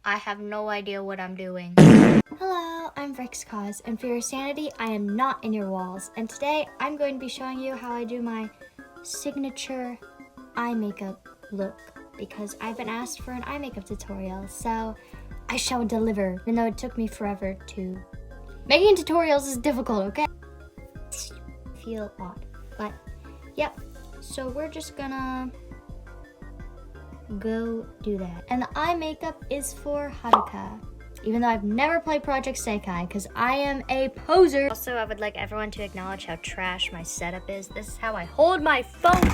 I have no idea what I'm doing. Hello, I'm vrxcos, and for your sanity, I am not in your walls. And today, I'm going to be showing you how I do my signature eye makeup look, because I've been asked for an eye makeup tutorial, so I shall deliver, even though it took me forever to... Making tutorials is difficult, okay? Feel odd, but yep. So we're just gonna go do that. And the eye makeup is for Haruka, even though I've never played Project Sekai because I am a poser. Also, I would like everyone to acknowledge how trash my setup is. This is how I hold my phone.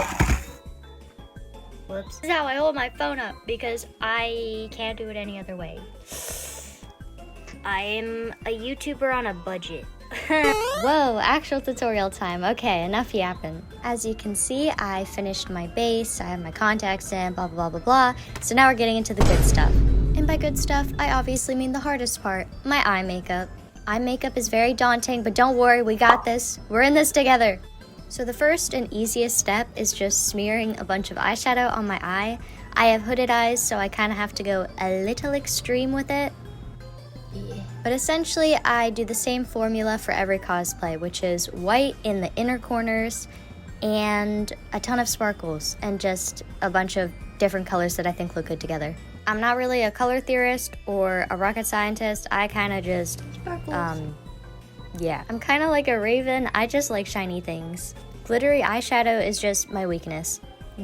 Whoops. This is how I hold my phone up because I can't do it any other way. I am a YouTuber on a budget. Whoa, actual tutorial time. Okay, enough yapping. As you can see, I finished my base, I have my contacts in, blah, blah, blah, blah, blah. So now we're getting into the good stuff. And by good stuff, I obviously mean the hardest part, my eye makeup. Eye makeup is very daunting, but don't worry, we got this. We're in this together. So the first and easiest step is just smearing a bunch of eyeshadow on my eye. I have hooded eyes, so I kind of have to go a little extreme with it. Yeah. But essentially, I do the same formula for every cosplay, which is white in the inner corners and a ton of sparkles and just a bunch of different colors that I think look good together. I'm not really a color theorist or a rocket scientist. I kind of just, yeah. I'm kind of like a raven. I just like shiny things. Glittery eyeshadow is just my weakness.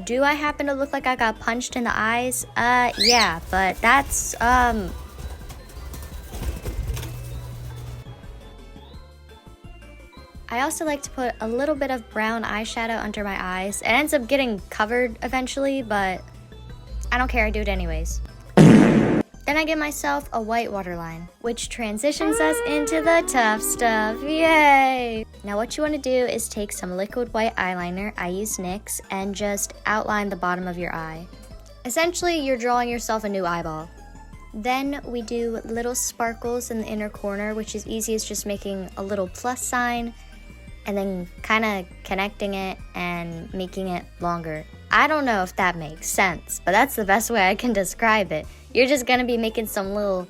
Do I happen to look like I got punched in the eyes? Yeah, but that's, I also like to put a little bit of brown eyeshadow under my eyes. It ends up getting covered eventually, but I don't care, I do it anyways. Then I give myself a white waterline, which transitions us into the tough stuff, yay! Now what you want to do is take some liquid white eyeliner, I use NYX, and just outline the bottom of your eye. Essentially, you're drawing yourself a new eyeball. Then we do little sparkles in the inner corner, which is easy as just making a little plus sign, and then kind of connecting it and making it longer. I don't know if that makes sense, but that's the best way I can describe it. You're just gonna be making some little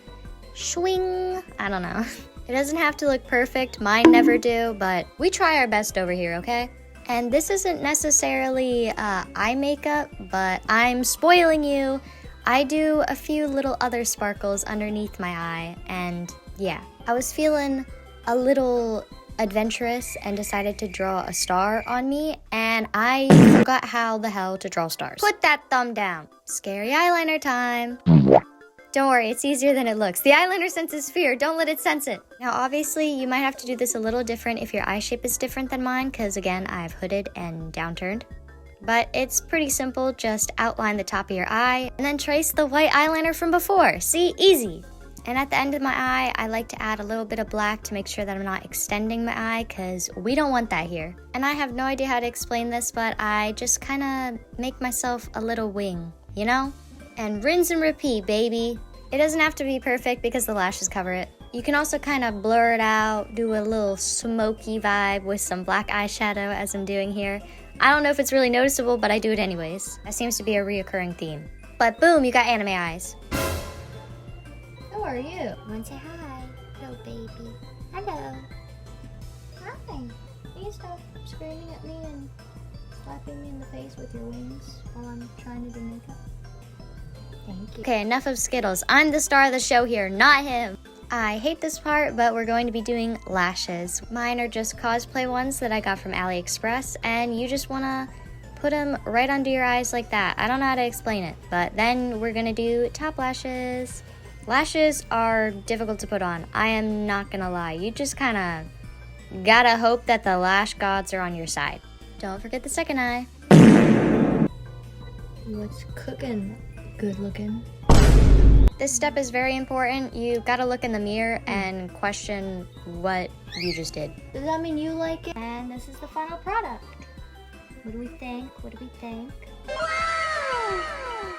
swing, I don't know. It doesn't have to look perfect, mine never do, but we try our best over here, okay? And this isn't necessarily eye makeup, but I'm spoiling you. I do a few little other sparkles underneath my eye, and yeah. I was feeling a little adventurous and decided to draw a star on me, and I forgot how the hell to draw stars. Put that thumb down. Scary eyeliner time. Don't worry, it's easier than it looks. The eyeliner senses fear, don't let it sense it. Now obviously, you might have to do this a little different if your eye shape is different than mine, because again, I've hooded and downturned. But it's pretty simple, just outline the top of your eye, and then trace the white eyeliner from before. See, easy. And at the end of my eye, I like to add a little bit of black to make sure that I'm not extending my eye, because we don't want that here. And I have no idea how to explain this, but I just kind of make myself a little wing, you know? And rinse and repeat, baby. It doesn't have to be perfect because the lashes cover it. You can also kind of blur it out, do a little smoky vibe with some black eyeshadow as I'm doing here. I don't know if it's really noticeable, but I do it anyways. That seems to be a reoccurring theme. But boom, you got anime eyes. Who are you? Wanna say hi? Hello, baby. Hello. Hi. Can you stop screaming at me and slapping me in the face with your wings while I'm trying to do makeup? Thank you. Okay, enough of Skittles. I'm the star of the show here, not him. I hate this part, but we're going to be doing lashes. Mine are just cosplay ones that I got from AliExpress, and you just wanna put them right under your eyes like that. I don't know how to explain it, but then we're gonna do top lashes. Lashes are difficult to put on. I am not gonna lie. You just kinda gotta hope that the lash gods are on your side. Don't forget the second eye. What's cooking? Good looking. This step is very important. You gotta look in the mirror and question what you just did. Does that mean you like it? And this is the final product. What do we think? What do we think? Wow!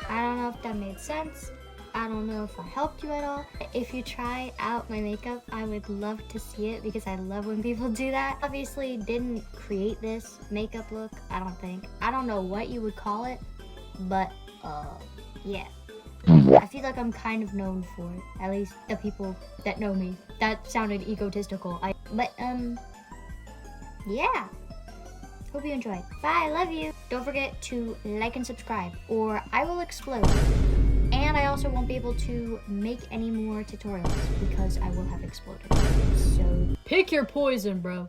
I don't know if that made sense. I don't know if I helped you at all. If you try out my makeup, I would love to see it because I love when people do that. Obviously didn't create this makeup look, I don't think. I don't know what you would call it, but yeah. I feel like I'm kind of known for it. At least the people that know me. That sounded egotistical. Yeah. Hope you enjoyed. Bye, love you. Don't forget to like and subscribe or I will explode. And I also won't be able to make any more tutorials because I will have exploded. So pick your poison, bro.